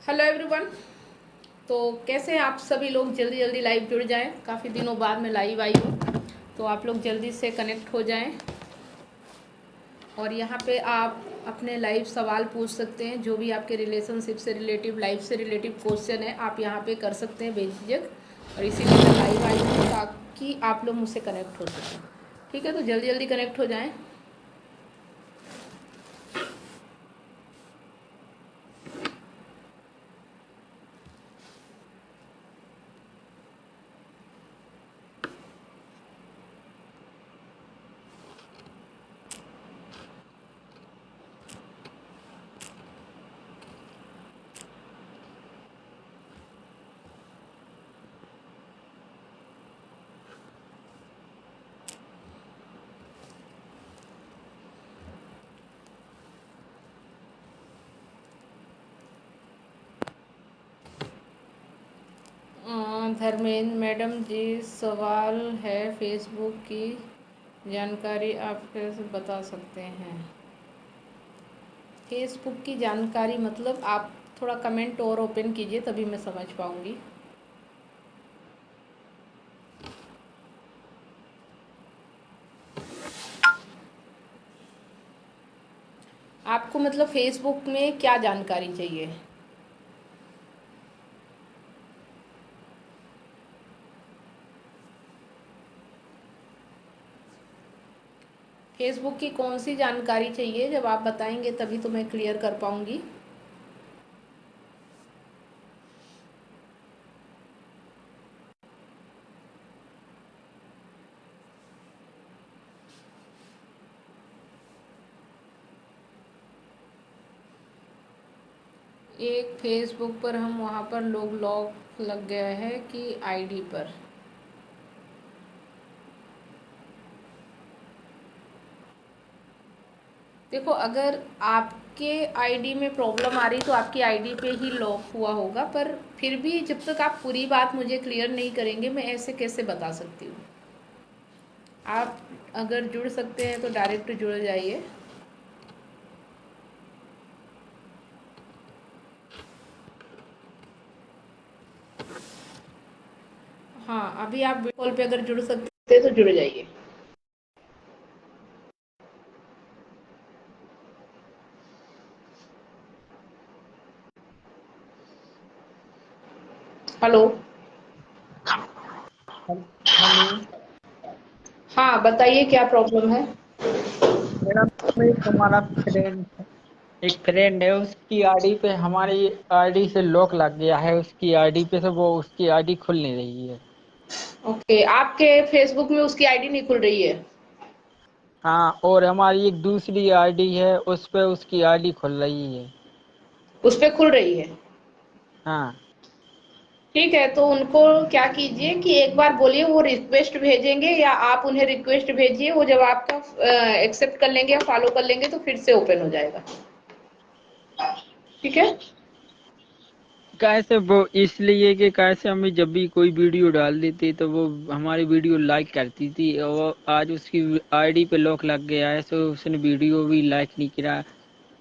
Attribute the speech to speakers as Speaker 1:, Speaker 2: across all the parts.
Speaker 1: Hello everyone. तो कैसे हैं आप सभी लोग? जल्दी जल्दी लाइव जुड़ जाएं। काफ़ी दिनों बाद मैं लाइव आई हूँ, तो आप लोग जल्दी से कनेक्ट हो जाएं। और यहाँ पे आप अपने लाइव सवाल पूछ सकते हैं, जो भी आपके रिलेशनशिप से रिलेटिव, लाइफ से रिलेटिव क्वेश्चन है आप यहाँ पे कर सकते हैं बेझिझक। और इसीलिए मैं लाइव आई हूँ ताकि आप लोग मुझसे कनेक्ट हो सकें। ठीक है, तो जल्दी जल्दी कनेक्ट हो जाएँ। धर्मेंद्र मैडम जी, सवाल है फेसबुक की जानकारी आप कैसे बता सकते हैं? फेसबुक की जानकारी मतलब आप थोड़ा कमेंट और ओपन कीजिए, तभी मैं समझ पाऊँगी। आपको मतलब फेसबुक में क्या जानकारी चाहिए? फेसबुक की कौन सी जानकारी चाहिए? जब आप बताएंगे तभी तो मैं क्लियर कर पाऊँगी। एक फेसबुक पर हम वहाँ पर लोग लॉक लग गया है कि आईडी पर? देखो, अगर आपके आईडी में प्रॉब्लम आ रही तो आपकी आईडी पे ही लॉक हुआ होगा, पर फिर भी जब तक आप पूरी बात मुझे क्लियर नहीं करेंगे मैं ऐसे कैसे बता सकती हूँ। आप अगर जुड़ सकते हैं तो डायरेक्ट जुड़ जाइए। हाँ, अभी आप कॉल पे अगर जुड़ सकते हैं तो जुड़ जाइए। हेलो।
Speaker 2: हेलो
Speaker 1: हाँ, बताइए क्या प्रॉब्लम है?
Speaker 2: मैडम, एक हमारा फ्रेंड है। उसकी आईडी पे हमारी आईडी से लॉक लग गया है। उसकी आईडी पे से वो उसकी आईडी खुल नहीं रही है।
Speaker 1: ओके, आपके फेसबुक में उसकी आईडी नहीं खुल रही है?
Speaker 2: हाँ, और हमारी एक दूसरी आईडी है, उस पे उसकी आईडी खुल रही है।
Speaker 1: उस पे खुल रही है?
Speaker 2: हाँ।
Speaker 1: ठीक है, तो उनको क्या कीजिए कि एक बार बोलिए, वो रिक्वेस्ट भेजेंगे या आप उन्हें रिक्वेस्ट भेजिए। वो जब आपका एक्सेप्ट कर लेंगे या फॉलो कर लेंगे तो फिर से ओपन हो जाएगा। ठीक है।
Speaker 2: कैसे वो इसलिए कि कैसे हमें जब भी कोई वीडियो डाल देती तो वो हमारी वीडियो लाइक करती थी, और आज उसकी आईडी पे लॉक लग गया है, सो उसने वीडियो भी लाइक नहीं किया।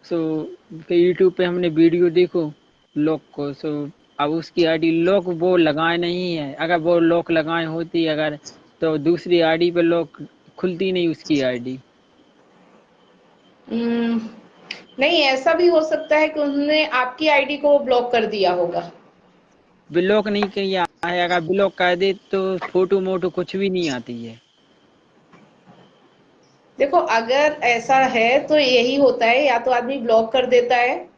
Speaker 2: सो फिर यूट्यूब पे हमने वीडियो देखो लॉक को, सो अब उसकी आईडी लॉक वो लगाए नहीं है। अगर वो लॉक लगाए होती अगर, तो दूसरी आईडी पे लॉक खुलती नहीं उसकी आईडी।
Speaker 1: हम्म, नहीं, ऐसा भी हो सकता है कि उन्होंने आपकी आईडी को ब्लॉक कर दिया होगा।
Speaker 2: ब्लॉक नहीं किया है, अगर ब्लॉक कर दे तो फोटो मोटो कुछ भी नहीं आती है।
Speaker 1: देखो, अगर ऐसा है तो यही होता है, या तो आदमी ब्लॉक कर देता है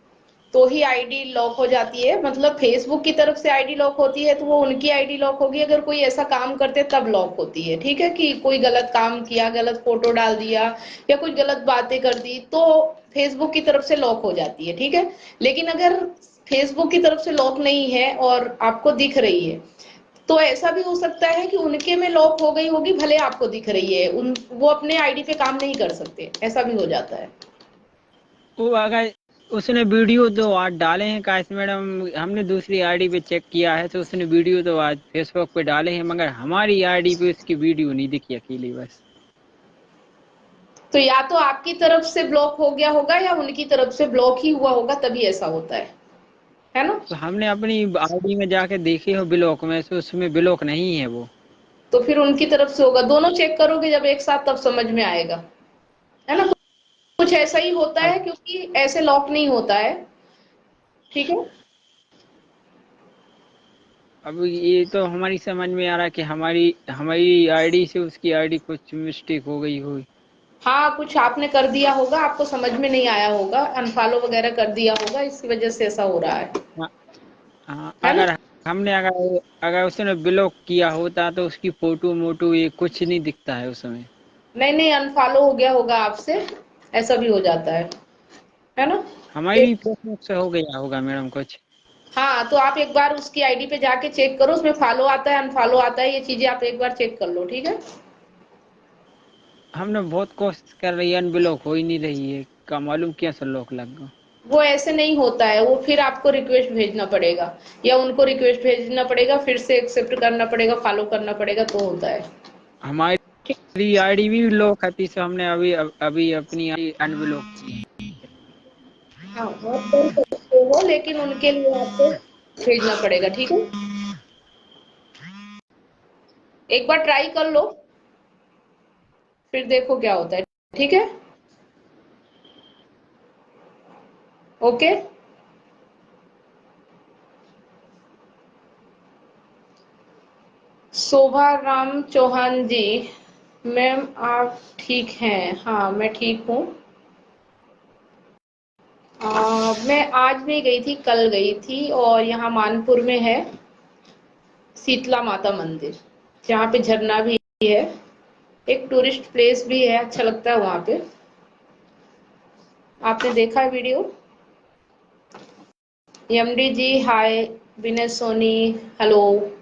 Speaker 1: तो ही आईडी लॉक हो जाती है। मतलब फेसबुक की तरफ से आईडी लॉक होती है तो वो उनकी आईडी लॉक होगी। अगर कोई ऐसा काम करते तब लॉक होती है। ठीक है, कि कोई गलत काम किया, गलत फोटो डाल दिया या कुछ गलत बातें कर दी तो फेसबुक की तरफ से लॉक हो जाती है। ठीक है, लेकिन अगर फेसबुक की तरफ से लॉक नहीं है और आपको दिख रही है तो ऐसा भी हो सकता है कि उनके में लॉक हो गई होगी, भले आपको दिख रही है। वो अपने आईडी पे काम नहीं कर सकते, ऐसा भी हो जाता है।
Speaker 2: वो अगर उसने वीडियो तो आज डाले हैं काश मैडम, हमने दूसरी आईडी पे चेक किया है तो उसने वीडियो तो आज फेसबुक पे डाले हैं, मगर हमारी आईडी पे उसकी वीडियो नहीं दिखी, अकेली बस।
Speaker 1: तो या तो आपकी तरफ से ब्लॉक हो गया होगा या उनकी तरफ से ब्लॉक ही हुआ होगा, तभी ऐसा होता है है ना।
Speaker 2: तो हमने अपनी आईडी में जाके देखे हो ब्लॉक में, तो उसमें ब्लॉक नहीं है वो।
Speaker 1: तो फिर उनकी तरफ से होगा, दोनों चेक करोगे जब एक साथ तब समझ में आएगा, है ना। कुछ ऐसा ही होता
Speaker 2: अब
Speaker 1: है, क्योंकि ऐसे लॉक नहीं होता है। ठीक है।
Speaker 2: अब ये तो हमारी समझ में आ रहा है कि हमारी हमारी आईडी से उसकी आईडी कुछ मिस्टेक हो गई होगी।
Speaker 1: हाँ, कुछ आपने कर दिया होगा, आपको समझ में नहीं आया होगा, अनफॉलो वगैरह कर दिया होगा, इसी वजह से ऐसा हो रहा
Speaker 2: हाँ, हाँ,
Speaker 1: है ना।
Speaker 2: अगर हमने अगर अगर उसने ब्लॉक किया होता तो उसकी फोटो मोटो ये कुछ नहीं दिखता है उसमें।
Speaker 1: नहीं नहीं, अनफॉलो हो गया होगा आपसे, ऐसा भी हो जाता है ना।
Speaker 2: हमारी फेसबुक से हो गया होगा मैडम कुछ।
Speaker 1: हाँ, तो आप एक बार उसकी आईडी पे जाके चेक करो, उसमें फॉलो आता है अनफॉलो आता है, ये चीजें आप एक बार चेक कर लो, ठीक है।
Speaker 2: हमने बहुत कोशिश कर रही है, अनब्लॉक हो ही नहीं रही है, का मालूम कैसे लॉक लग गया।
Speaker 1: वो ऐसे नहीं होता है, वो फिर आपको रिक्वेस्ट भेजना पड़ेगा, या उनको रिक्वेस्ट भेजना पड़ेगा, फिर से एक्सेप्ट करना पड़ेगा, फॉलो करना पड़ेगा, तो होता है।
Speaker 2: हमारी आईडी भी लॉक है, तीसरा हमने अभी अपनी आईडी अनब्लॉक की है।
Speaker 1: हाँ, आप कर सकते हो, लेकिन उनके लिए आपको भेजना पड़ेगा, ठीक है। एक बार ट्राई कर लो, फिर देखो क्या होता है, ठीक है। ओके। शोभा राम चौहान जी, मैम आप ठीक हैं? हाँ, मैं ठीक हूँ। मैं आज नहीं गई थी, कल गई थी, और यहाँ मानपुर में है शीतला माता मंदिर, जहाँ पे झरना भी है, एक टूरिस्ट प्लेस भी है, अच्छा लगता है वहाँ पे। आपने देखा है वीडियो? एमडी जी हाय, विनय सोनी हेलो।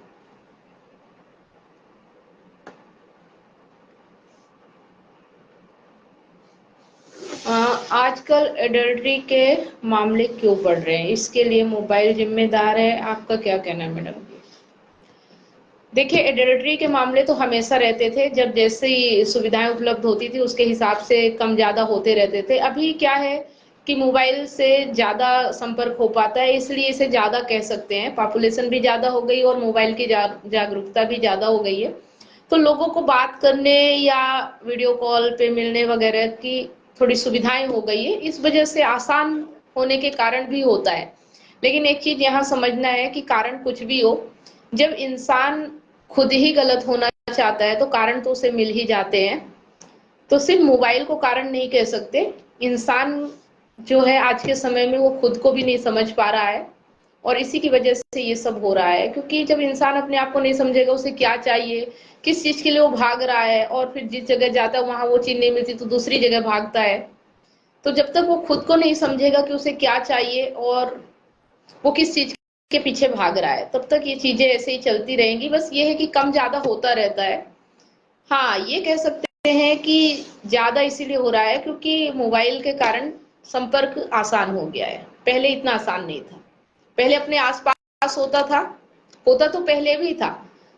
Speaker 1: आजकल एडल्ट्री के मामले क्यों बढ़ रहे हैं, इसके लिए मोबाइल जिम्मेदार है, आपका क्या कहना है मैडम? देखिए, एडल्ट्री के मामले तो हमेशा रहते थे, जब जैसी सुविधाएं उपलब्ध होती थी उसके हिसाब से कम ज्यादा होते रहते थे। अभी क्या है कि मोबाइल से ज्यादा संपर्क हो पाता है, इसलिए इसे ज्यादा कह सकते हैं, पॉपुलेशन भी ज्यादा हो गई और मोबाइल की जागरूकता भी ज्यादा हो गई है। तो लोगों को बात करने या वीडियो कॉल पे मिलने वगैरह की थोड़ी सुविधाएं हो गई है, इस वजह से आसान होने के कारण भी होता है। लेकिन एक चीज यहाँ समझना है कि कारण कुछ भी हो, जब इंसान खुद ही गलत होना चाहता है तो कारण तो उसे मिल ही जाते हैं। तो सिर्फ मोबाइल को कारण नहीं कह सकते। इंसान जो है आज के समय में वो खुद को भी नहीं समझ पा रहा है, और इसी की वजह से ये सब हो रहा है, क्योंकि जब इंसान अपने आप को नहीं समझेगा उसे क्या चाहिए, किस चीज के लिए वो भाग रहा है, और फिर जिस जगह जाता है वहां वो चीज नहीं मिलती तो दूसरी जगह भागता है। तो जब तक वो खुद को नहीं समझेगा कि उसे क्या चाहिए और वो किस चीज के पीछे भाग रहा है, तब तक ये चीजें ऐसे ही चलती रहेंगी। बस ये है कि कम ज्यादा होता रहता है। हाँ, ये कह सकते हैं कि ज्यादा इसीलिए हो रहा है क्योंकि मोबाइल के कारण संपर्क आसान हो गया है, पहले इतना आसान नहीं था। पहले अपने आसपास होता था, होता तो पहले भी था,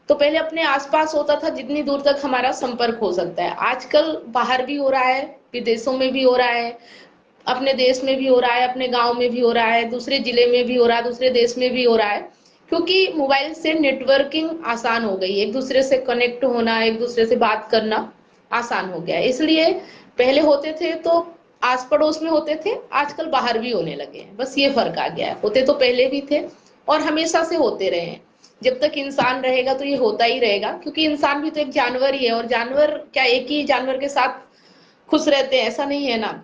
Speaker 1: तो पहले अपने आसपास होता था जितनी दूर तक हमारा संपर्क हो सकता है। आजकल बाहर भी हो रहा है, विदेशों में भी हो रहा है, अपने देश में भी हो रहा है, अपने गांव में भी हो रहा है, दूसरे जिले में भी हो रहा है, दूसरे देश में भी हो रहा है। क्योंकि मोबाइल से नेटवर्किंग आसान हो गई है, एक दूसरे से कनेक्ट होना, एक दूसरे से बात करना आसान हो गया है। इसलिए पहले होते थे तो आस पड़ोस में होते थे, आजकल बाहर भी होने लगे हैं, बस ये फर्क आ गया है। होते तो पहले भी थे और हमेशा से होते रहे हैं। जब तक इंसान रहेगा तो ये होता ही रहेगा, क्योंकि इंसान भी तो एक जानवर ही है, और जानवर क्या एक ही जानवर के साथ खुश रहते हैं, ऐसा नहीं है ना।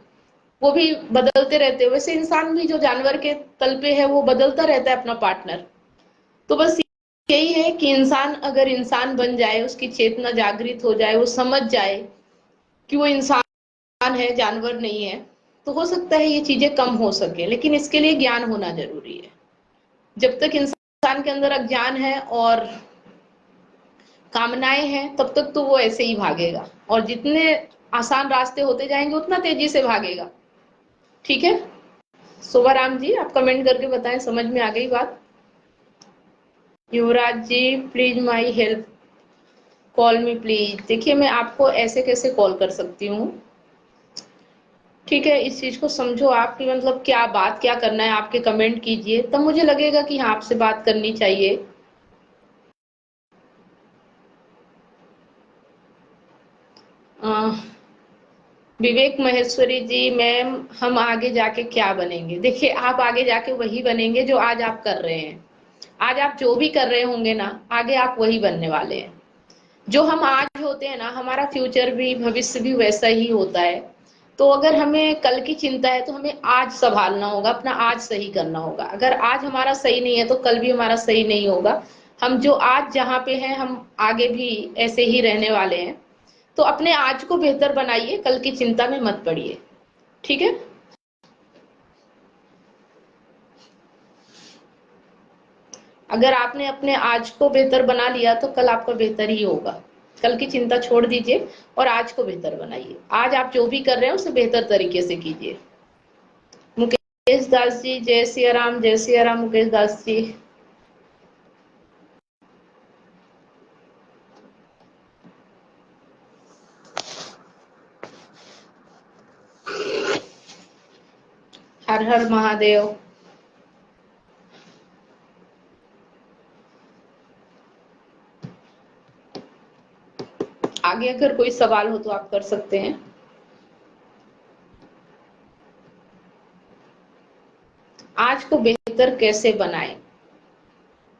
Speaker 1: वो भी बदलते रहते हैं, वैसे इंसान भी जो जानवर के तल पे है वो बदलता रहता है अपना पार्टनर। तो बस यही है कि इंसान अगर इंसान बन जाए, उसकी चेतना जागृत हो जाए, वो समझ जाए कि वो इंसान है, जानवर नहीं है, तो हो सकता है ये चीजें कम हो सके, लेकिन इसके लिए ज्ञान होना जरूरी है। जब तक इंसान के अंदर अज्ञान है और कामनाएं हैं तब तक तो वो ऐसे ही भागेगा, और जितने आसान रास्ते होते जाएंगे उतना तेजी से भागेगा। ठीक है। शोभाराम जी, आप कमेंट करके बताएं समझ में आ गई बात। Yuvraj ji, please my help, call me please. देखिए, मैं आपको ऐसे कैसे कॉल कर सकती हूँ, ठीक है, इस चीज को समझो आपकी मतलब क्या बात क्या करना है, आपके कमेंट कीजिए, तब मुझे लगेगा कि हाँ आपसे बात करनी चाहिए। अ, विवेक महेश्वरी जी मैम, हम आगे जाके क्या बनेंगे? देखिए, आप आगे जाके वही बनेंगे जो आज आप कर रहे हैं। आज आप जो भी कर रहे होंगे ना, आगे आप वही बनने वाले हैं। जो हम आज होते हैं ना, हमारा फ्यूचर भी, भविष्य भी वैसा ही होता है। तो अगर हमें कल की चिंता है तो हमें आज संभालना होगा, अपना आज सही करना होगा। अगर आज हमारा सही नहीं है तो कल भी हमारा सही नहीं होगा। हम जो आज जहाँ पे हैं, हम आगे भी ऐसे ही रहने वाले हैं। तो अपने आज को बेहतर बनाइए, कल की चिंता में मत पड़िए। ठीक है। अगर आपने अपने आज को बेहतर बना लिया तो कल आपका बेहतर ही होगा। कल की चिंता छोड़ दीजिए और आज को बेहतर बनाइए। आज आप जो भी कर रहे हैं उसे बेहतर तरीके से कीजिए। मुकेश दास जी, जय सिया राम, जय सिया राम मुकेश दास जी। हर हर महादेव। आगे अगर कोई सवाल हो तो आप कर सकते हैं। आज को बेहतर कैसे बनाएं?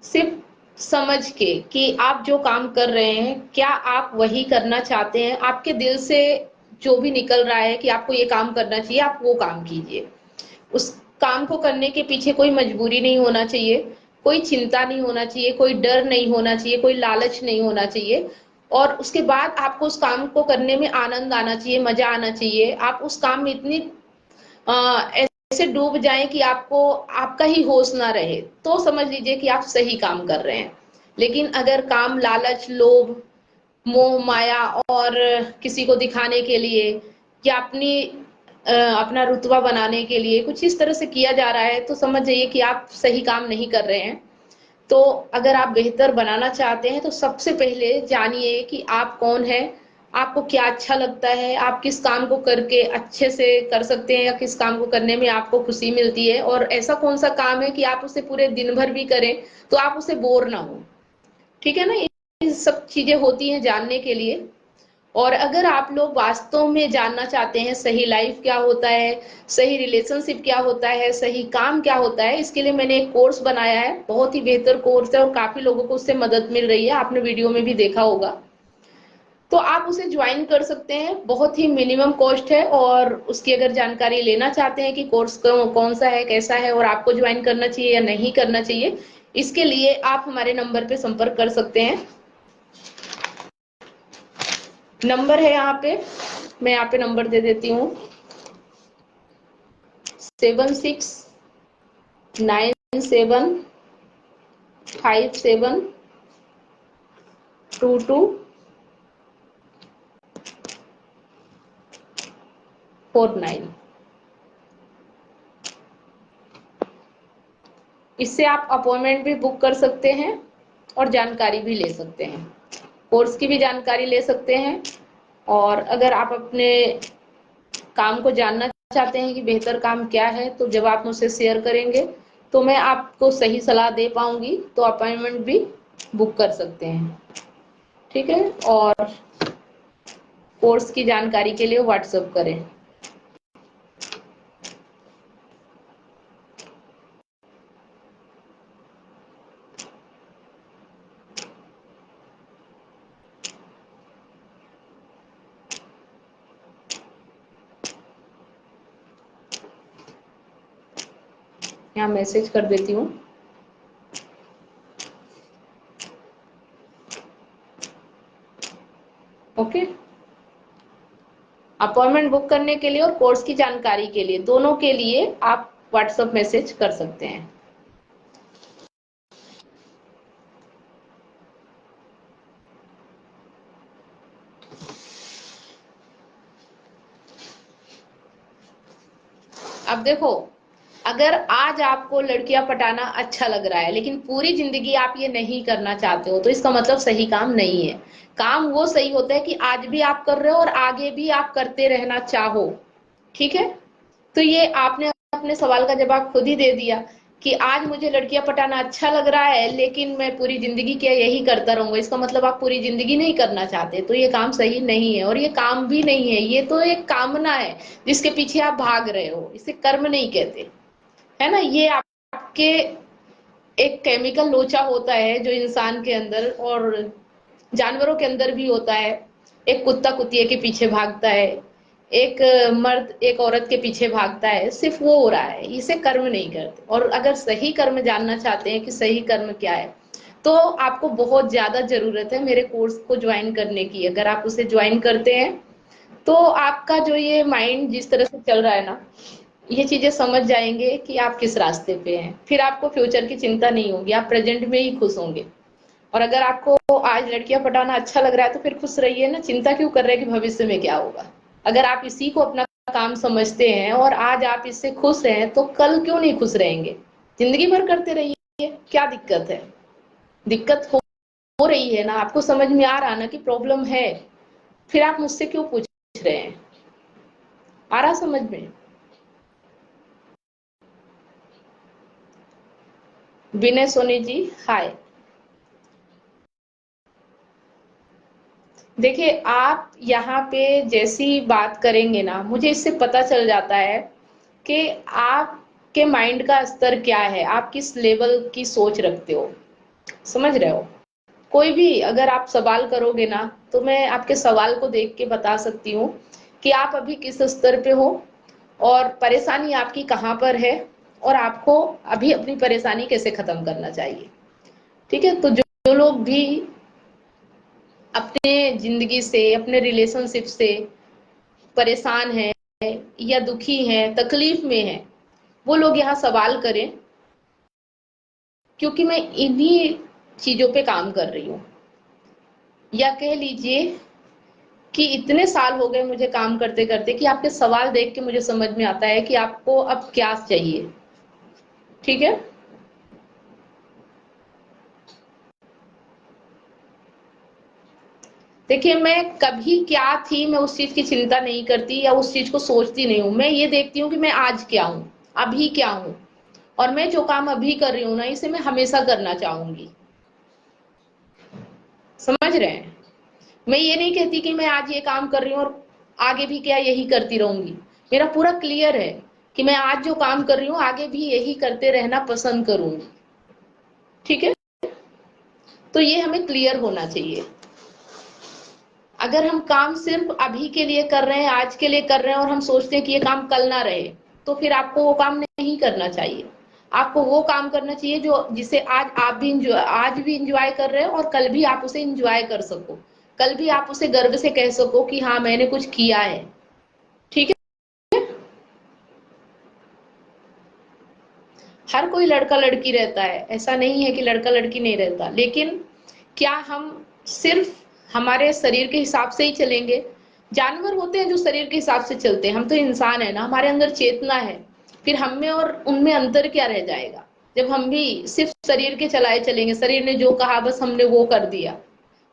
Speaker 1: सिर्फ समझ के कि आप जो काम कर रहे हैं, क्या आप वही करना चाहते हैं? आपके दिल से जो भी निकल रहा है कि आपको ये काम करना चाहिए, आप वो काम कीजिए। उस काम को करने के पीछे कोई मजबूरी नहीं होना चाहिए, कोई चिंता नहीं होना चाहिए, कोई डर नहीं होना चाहिए, कोई लालच नहीं होना चाहिए। और उसके बाद आपको उस काम को करने में आनंद आना चाहिए, मजा आना चाहिए। आप उस काम में इतनी ऐसे डूब जाएं कि आपको आपका ही होश ना रहे, तो समझ लीजिए कि आप सही काम कर रहे हैं। लेकिन अगर काम लालच, लोभ, मोह माया और किसी को दिखाने के लिए या अपना रुतबा बनाने के लिए कुछ इस तरह से किया जा रहा है, तो समझ जाइए कि आप सही काम नहीं कर रहे हैं। तो अगर आप बेहतर बनाना चाहते हैं तो सबसे पहले जानिए कि आप कौन है, आपको क्या अच्छा लगता है, आप किस काम को करके अच्छे से कर सकते हैं या किस काम को करने में आपको खुशी मिलती है, और ऐसा कौन सा काम है कि आप उसे पूरे दिन भर भी करें तो आप उसे बोर ना हो। ठीक है ना, ये सब चीजें होती हैं जानने के लिए। और अगर आप लोग वास्तव में जानना चाहते हैं सही लाइफ क्या होता है, सही रिलेशनशिप क्या होता है, सही काम क्या होता है, इसके लिए मैंने एक कोर्स बनाया है। बहुत ही बेहतर कोर्स है और काफी लोगों को उससे मदद मिल रही है, आपने वीडियो में भी देखा होगा। तो आप उसे ज्वाइन कर सकते हैं, बहुत ही मिनिमम कॉस्ट है। और उसकी अगर जानकारी लेना चाहते हैं कि कोर्स कौन सा है, कैसा है और आपको ज्वाइन करना चाहिए या नहीं करना चाहिए, इसके लिए आप हमारे नंबर पे संपर्क कर सकते हैं। नंबर है यहाँ पे, मैं यहाँ पे नंबर दे देती हूँ। 7697572249। इससे आप अपॉइंटमेंट भी बुक कर सकते हैं और जानकारी भी ले सकते हैं, कोर्स की भी जानकारी ले सकते हैं। और अगर आप अपने काम को जानना चाहते हैं कि बेहतर काम क्या है, तो जब आप मुझसे शेयर करेंगे तो मैं आपको सही सलाह दे पाऊंगी, तो अपॉइंटमेंट भी बुक कर सकते हैं। ठीक है। और कोर्स की जानकारी के लिए व्हाट्सएप करें। यहाँ मैसेज कर देती हूँ। ओके। अपॉइंटमेंट बुक करने के लिए और कोर्स की जानकारी के लिए, दोनों के लिए आप व्हाट्सएप मैसेज कर सकते हैं। अब देखो, अगर आज आपको लड़कियां पटाना अच्छा लग रहा है लेकिन पूरी जिंदगी आप ये नहीं करना चाहते हो, तो इसका मतलब सही काम नहीं है। काम वो सही होता है कि आज भी आप कर रहे हो और आगे भी आप करते रहना चाहो। ठीक है, तो ये आपने अपने सवाल का जवाब खुद ही दे दिया कि आज मुझे लड़कियां पटाना अच्छा लग रहा है, लेकिन मैं पूरी जिंदगी क्या यही करता रहूंगा। इसका मतलब आप पूरी जिंदगी नहीं करना चाहते, तो ये काम सही नहीं है, और ये काम भी नहीं है, ये तो एक कामना है जिसके पीछे आप भाग रहे हो। इसे कर्म नहीं कहते, है ना। ये आपके एक केमिकल लोचा होता है जो इंसान के अंदर और जानवरों के अंदर भी होता है। एक कुत्ता कुतिये के पीछे भागता है, एक मर्द एक औरत के पीछे भागता है, सिर्फ वो हो रहा है, इसे कर्म नहीं करते। और अगर सही कर्म जानना चाहते हैं कि सही कर्म क्या है, तो आपको बहुत ज्यादा जरूरत है मेरे कोर्स को ज्वाइन करने की। अगर आप उसे ज्वाइन करते हैं तो आपका जो ये माइंड जिस तरह से चल रहा है ना, ये चीजें समझ जाएंगे कि आप किस रास्ते पे हैं। फिर आपको फ्यूचर की चिंता नहीं होगी, आप प्रेजेंट में ही खुश होंगे। और अगर आपको आज लड़कियां पटाना अच्छा लग रहा है तो फिर खुश रहिए ना, चिंता क्यों कर रहे हैं कि भविष्य में क्या होगा। अगर आप इसी को अपना काम समझते हैं और आज आप इससे खुश हैं, तो कल क्यों नहीं खुश रहेंगे। जिंदगी भर करते रहिए, क्या दिक्कत है। दिक्कत हो रही है ना, आपको समझ में आ रहा ना कि प्रॉब्लम है, फिर आप मुझसे क्यों पूछ रहे हैं। आ रहा समझ में। विनय सोनी जी, हाय। देखिए, आप यहाँ पे जैसी बात करेंगे ना, मुझे इससे पता चल जाता है कि आपके माइंड का स्तर क्या है, आप किस लेवल की सोच रखते हो। समझ रहे हो। कोई भी अगर आप सवाल करोगे ना, तो मैं आपके सवाल को देख के बता सकती हूँ कि आप अभी किस स्तर पे हो और परेशानी आपकी कहाँ पर है, और आपको अभी अपनी परेशानी कैसे खत्म करना चाहिए। ठीक है, तो जो लोग भी अपने जिंदगी से, अपने रिलेशनशिप से परेशान हैं या दुखी हैं, तकलीफ में हैं, वो लोग यहाँ सवाल करें, क्योंकि मैं इन्हीं चीजों पे काम कर रही हूँ। या कह लीजिए कि इतने साल हो गए मुझे काम करते करते कि आपके सवाल देख के मुझे समझ में आता है कि आपको अब क्या चाहिए। ठीक है, देखिए, मैं कभी क्या थी मैं उस चीज की चिंता नहीं करती या उस चीज को सोचती नहीं हूँ। मैं ये देखती हूँ कि मैं आज क्या हूँ, अभी क्या हूँ, और मैं जो काम अभी कर रही हूँ ना, इसे मैं हमेशा करना चाहूंगी। समझ रहे हैं। मैं ये नहीं कहती कि मैं आज ये काम कर रही हूँ और आगे भी क्या यही करती रहूंगी। मेरा पूरा क्लियर है कि मैं आज जो काम कर रही हूँ आगे भी यही करते रहना पसंद करूंगी। ठीक है, तो ये हमें क्लियर होना चाहिए। अगर हम काम सिर्फ अभी के लिए कर रहे हैं, आज के लिए कर रहे हैं, और हम सोचते हैं कि ये काम कल ना रहे, तो फिर आपको वो काम नहीं करना चाहिए। आपको वो काम करना चाहिए जो जिसे आज भी इंजॉय कर रहे हो, और कल भी आप उसे इंजॉय कर सको। कल भी आप उसे गर्व से कह सको कि हाँ, मैंने कुछ किया है। ठीक है, हर कोई लड़का लड़की रहता है, ऐसा नहीं है कि लड़का लड़की नहीं रहता, लेकिन क्या हम सिर्फ हमारे शरीर के हिसाब से ही चलेंगे। जानवर होते हैं जो शरीर के हिसाब से चलते हैं, हम तो इंसान है ना, हमारे अंदर चेतना है। फिर हम में और उनमें अंतर क्या रह जाएगा, जब हम भी सिर्फ शरीर के चलाए चलेंगे, शरीर ने जो कहा बस हमने वो कर दिया।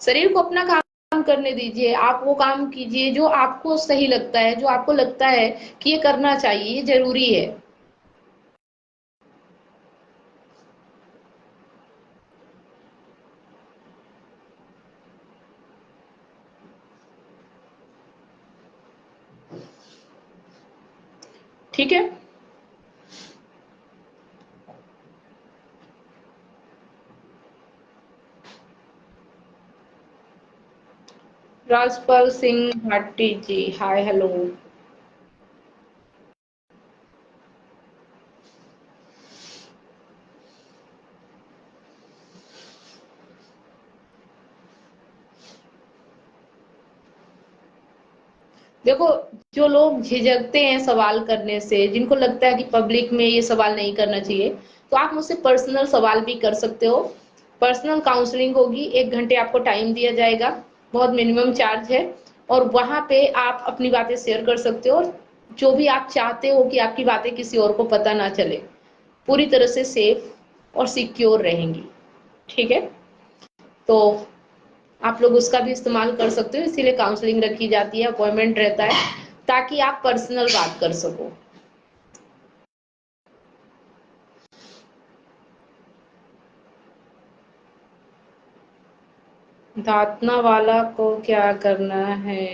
Speaker 1: शरीर को अपना काम करने दीजिए, आप वो काम कीजिए जो आपको सही लगता है, जो आपको लगता है कि ये करना चाहिए, ये जरूरी है। ठीक है, राजपाल सिंह भाटी जी, हाय हेलो। देखो, जो लोग झिझकते हैं सवाल करने से, जिनको लगता है कि पब्लिक में ये सवाल नहीं करना चाहिए, तो आप मुझसे पर्सनल सवाल भी कर सकते हो। पर्सनल काउंसलिंग होगी, 1 घंटे आपको टाइम दिया जाएगा, बहुत मिनिमम चार्ज है। और वहां पे आप अपनी बातें शेयर कर सकते हो, और जो भी आप चाहते हो कि आपकी बातें किसी और को पता ना चले, पूरी तरह से सेफ और सिक्योर रहेंगी। ठीक है, तो आप लोग उसका भी इस्तेमाल कर सकते हो, इसीलिए काउंसलिंग रखी जाती है, अपॉइंटमेंट रहता है। ताकि आप पर्सनल बात कर सको। दातना वाला को क्या करना है?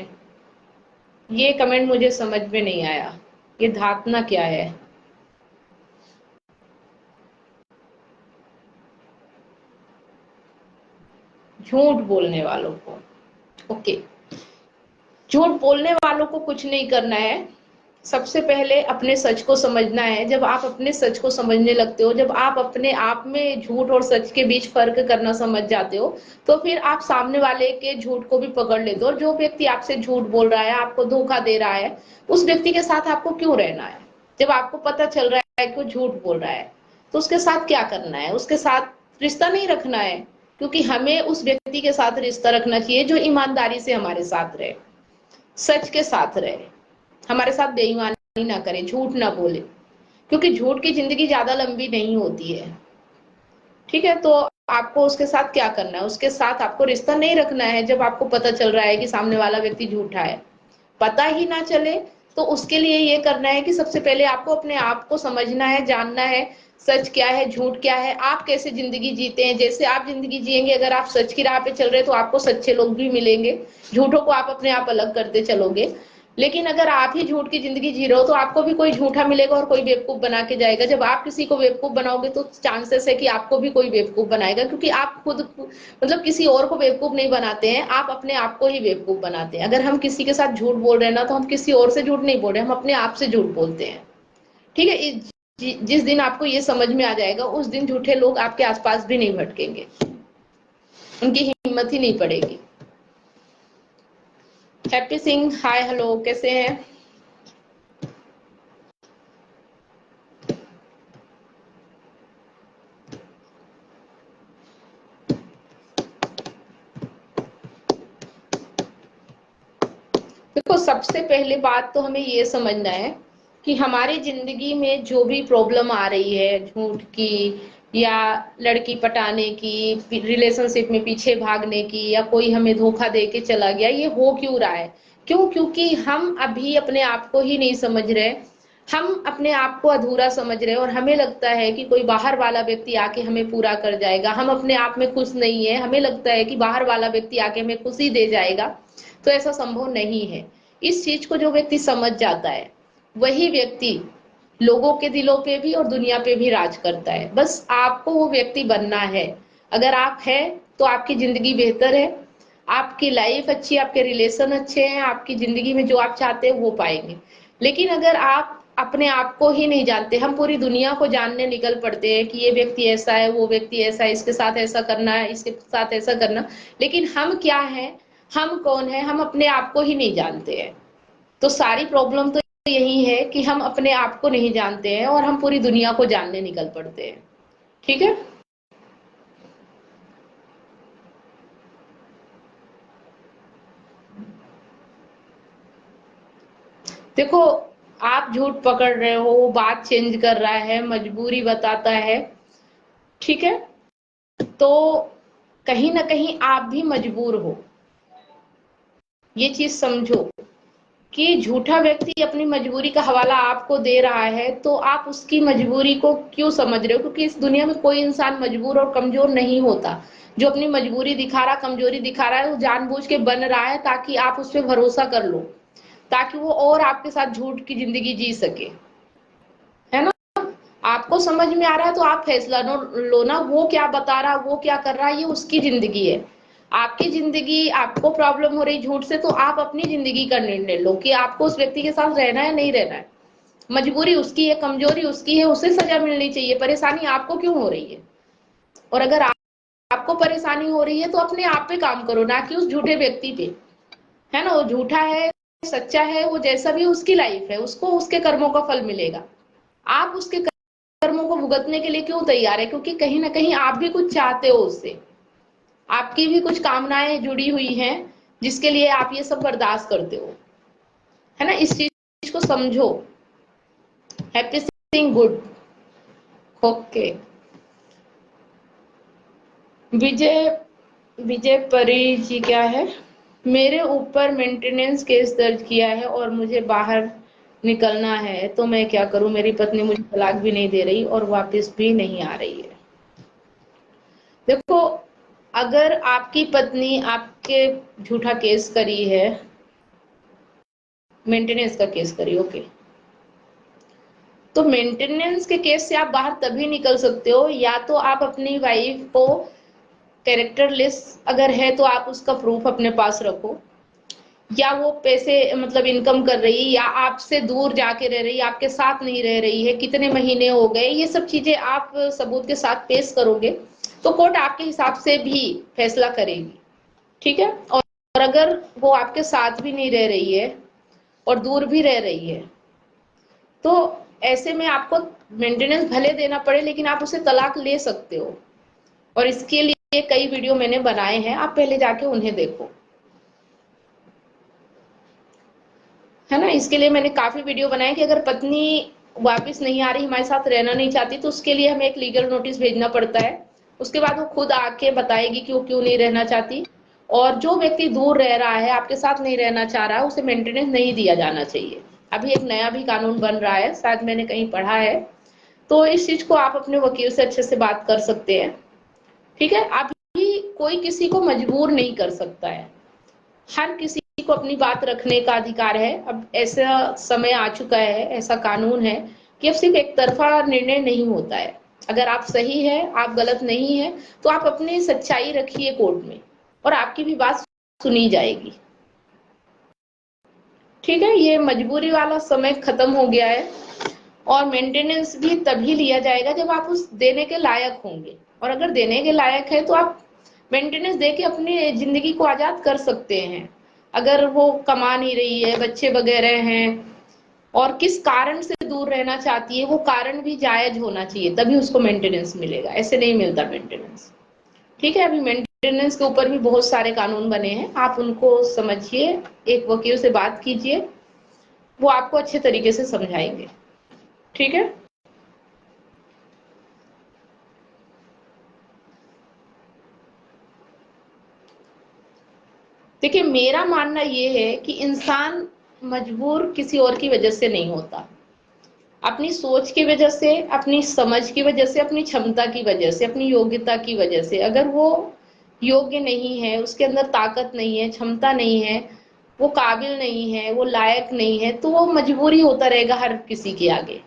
Speaker 1: ये कमेंट मुझे समझ में नहीं आया, ये धातना क्या है? झूठ बोलने वालों को, ओके। झूठ बोलने वालों को कुछ नहीं करना है। सबसे पहले अपने सच को समझना है। जब आप अपने सच को समझने लगते हो, जब आप अपने आप में झूठ और सच के बीच फर्क करना समझ जाते हो, तो फिर आप सामने वाले के झूठ को भी पकड़ लेते हो। और जो व्यक्ति आपसे झूठ बोल रहा है, आपको धोखा दे रहा है, उस व्यक्ति के साथ आपको क्यों रहना है? जब आपको पता चल रहा है कि वो झूठ बोल रहा है, तो उसके साथ क्या करना है? उसके साथ रिश्ता नहीं रखना है, क्योंकि हमें उस व्यक्ति के साथ रिश्ता रखना चाहिए जो ईमानदारी से हमारे साथ रहे, सच के साथ रहे, हमारे साथ बेईमानी ना करे, झूठ ना बोले, क्योंकि झूठ की जिंदगी ज्यादा लंबी नहीं होती है। ठीक है, तो आपको उसके साथ क्या करना है? उसके साथ आपको रिश्ता नहीं रखना है जब आपको पता चल रहा है कि सामने वाला व्यक्ति झूठा है। पता ही ना चले तो उसके लिए ये करना है कि सबसे पहले आपको अपने आप को समझना है, जानना है सच क्या है, झूठ क्या है, आप कैसे जिंदगी जीते हैं। जैसे आप जिंदगी जिएंगे, अगर आप सच की राह पे चल रहे हैं तो आपको सच्चे लोग भी मिलेंगे, झूठों को आप अपने आप अलग करते चलोगे। लेकिन अगर आप ही झूठ की जिंदगी जी रहे हो तो आपको भी कोई झूठा मिलेगा और कोई बेवकूफ बना के जाएगा। जब आप किसी को बेवकूफ बनाओगे तो चांसेस है कि आपको भी कोई बेवकूफ बनाएगा, क्योंकि आप खुद मतलब किसी और को बेवकूफ नहीं बनाते हैं, आप अपने आप को ही बेवकूफ बनाते हैं। अगर हम किसी के साथ झूठ बोल रहे हैं ना, तो हम किसी और से झूठ नहीं बोल रहे, हम अपने आप से झूठ बोलते हैं। ठीक है, जिस दिन आपको ये समझ में आ जाएगा, उस दिन झूठे लोग आपके आसपास भी नहीं भटकेंगे, उनकी हिम्मत ही नहीं पड़ेगी। हैप्पी सिंह, हाय हेलो, कैसे हैं? देखो, सबसे पहले बात तो हमें ये समझना है कि हमारी जिंदगी में जो भी प्रॉब्लम आ रही है, झूठ की या लड़की पटाने की, रिलेशनशिप में पीछे भागने की, या कोई हमें धोखा दे के चला गया, ये हो क्यों रहा है? क्यों? क्योंकि हम अभी अपने आप को ही नहीं समझ रहे, हम अपने आप को अधूरा समझ रहे हैं, और हमें लगता है कि कोई बाहर वाला व्यक्ति आके हमें पूरा कर जाएगा। हम अपने आप में खुश नहीं है, हमें लगता है कि बाहर वाला व्यक्ति आके हमें खुशी दे जाएगा। तो ऐसा संभव नहीं है। इस चीज को जो व्यक्ति समझ जाता है, वही व्यक्ति लोगों के दिलों पे भी और दुनिया पे भी राज करता है। बस आपको वो व्यक्ति बनना है। अगर आप है तो आपकी जिंदगी बेहतर है, आपकी लाइफ अच्छी है, आपके रिलेशन अच्छे हैं, आपकी जिंदगी में जो आप चाहते हैं वो पाएंगे। लेकिन अगर आप अपने आप को ही नहीं जानते, हम पूरी दुनिया को जानने निकल पड़ते हैं कि ये व्यक्ति ऐसा है, वो व्यक्ति ऐसा है, इसके साथ ऐसा करना है, इसके साथ ऐसा करना, लेकिन हम क्या है, हम कौन है, हम अपने आप को ही नहीं जानते हैं। तो सारी प्रॉब्लम तो यही है कि हम अपने आप को नहीं जानते हैं और हम पूरी दुनिया को जानने निकल पड़ते हैं। ठीक है, देखो, आप झूठ पकड़ रहे हो, वो बात चेंज कर रहा है, मजबूरी बताता है, ठीक है, तो कहीं ना कहीं आप भी मजबूर हो। ये चीज समझो कि झूठा व्यक्ति अपनी मजबूरी का हवाला आपको दे रहा है, तो आप उसकी मजबूरी को क्यों समझ रहे हो? क्योंकि इस दुनिया में कोई इंसान मजबूर और कमजोर नहीं होता। जो अपनी मजबूरी दिखा रहा, कमजोरी दिखा रहा है, वो जानबूझ के बन रहा है ताकि आप उस पर भरोसा कर लो, ताकि वो और आपके साथ झूठ की जिंदगी जी सके, है ना? आपको समझ में आ रहा है तो आप फैसला लो ना, वो क्या बता रहा, वो क्या कर रहा है, ये उसकी जिंदगी है। आपकी जिंदगी, आपको प्रॉब्लम हो रही झूठ से, तो आप अपनी जिंदगी का निर्णय लो कि आपको उस व्यक्ति के साथ रहना है, नहीं रहना है। मजबूरी उसकी है, कमजोरी उसकी है, उसे सजा मिलनी चाहिए, परेशानी आपको क्यों हो रही है? और अगर आपको परेशानी हो रही है तो अपने आप पे काम करो, ना कि उस झूठे व्यक्ति पे, है ना? वो झूठा है, सच्चा है, वो जैसा भी उसकी लाइफ है, उसको उसके कर्मों का फल मिलेगा। आप उसके कर्मों को भुगतने के लिए क्यों तैयार है? क्योंकि कहीं ना कहीं आप भी कुछ चाहते हो उससे, आपकी भी कुछ कामनाएं जुड़ी हुई हैं जिसके लिए आप ये सब बर्दाश्त करते हो, है ना? इस चीज को समझो। Happy Singh, good, okay. विजय, विजय परी जी क्या है? मेरे ऊपर मेंटेनेंस केस दर्ज किया है और मुझे बाहर निकलना है, तो मैं क्या करूं? मेरी पत्नी मुझे तलाक भी नहीं दे रही और वापस भी नहीं आ रही है। देखो, अगर आपकी पत्नी आपके झूठा केस करी है, मेंटेनेंस का केस करी, ओके, तो मेंटेनेंस के केस से आप बाहर तभी निकल सकते हो, या तो आप अपनी वाइफ को कैरेक्टर लेस अगर है तो आप उसका प्रूफ अपने पास रखो, या वो पैसे मतलब इनकम कर रही, या आपसे दूर जाके रह रही, आपके साथ नहीं रह रही है, कितने महीने हो गए, ये सब चीजें आप सबूत के साथ पेश करोगे तो कोर्ट आपके हिसाब से भी फैसला करेगी। ठीक है। और अगर वो आपके साथ भी नहीं रह रही है और दूर भी रह रही है, तो ऐसे में आपको मेंटेनेंस भले देना पड़े लेकिन आप उसे तलाक ले सकते हो। और इसके लिए कई वीडियो मैंने बनाए हैं, आप पहले जाके उन्हें देखो, है ना। इसके लिए मैंने काफी वीडियो बनाए कि अगर पत्नी वापस नहीं आ रही, हमारे साथ रहना नहीं चाहती, तो उसके लिए हमें एक लीगल नोटिस भेजना पड़ता है। उसके बाद वो खुद आके बताएगी कि वो क्यों नहीं रहना चाहती। और जो व्यक्ति दूर रह रहा है, आपके साथ नहीं रहना चाह रहा है, उसे मेंटेनेंस नहीं दिया जाना चाहिए। अभी एक नया भी कानून बन रहा है, शायद मैंने कहीं पढ़ा है। तो इस चीज को आप अपने वकील से अच्छे से बात कर सकते हैं। ठीक है। अभी कोई किसी को मजबूर नहीं कर सकता है, हर किसी को अपनी बात रखने का अधिकार है। अब ऐसा समय आ चुका है, ऐसा कानून है कि अब सिर्फ एक तरफा निर्णय नहीं होता है। अगर आप सही है, आप गलत नहीं है, तो आप अपनी सच्चाई रखिए कोर्ट में और आपकी भी बात सुनी जाएगी। ठीक है। ये मजबूरी वाला समय खत्म हो गया है। और मेंटेनेंस भी तभी लिया जाएगा जब आप उस देने के लायक होंगे, और अगर देने के लायक है तो आप मेंटेनेंस दे के अपनी जिंदगी को आजाद कर सकते हैं। अगर वो कमा नहीं रही है, बच्चे वगैरह हैं, और किस कारण से दूर रहना चाहती है, वो कारण भी जायज होना चाहिए, तभी उसको मेंटेनेंस मिलेगा, ऐसे नहीं मिलता मेंटेनेंस। ठीक है। अभी मेंटेनेंस के ऊपर भी बहुत सारे कानून बने हैं, आप उनको समझिए, एक वकील से बात कीजिए, वो आपको अच्छे तरीके से समझाएंगे। ठीक है। देखिए, मेरा मानना ये है कि इंसान मजबूर किसी और की वजह से नहीं होता, अपनी सोच की वजह से, अपनी समझ की वजह से, अपनी क्षमता की वजह से, अपनी योग्यता की वजह से। अगर वो योग्य नहीं है, उसके अंदर ताकत नहीं है, क्षमता नहीं है, वो काबिल नहीं है, वो लायक नहीं है, तो वो मजबूरी होता रहेगा हर किसी के आगे।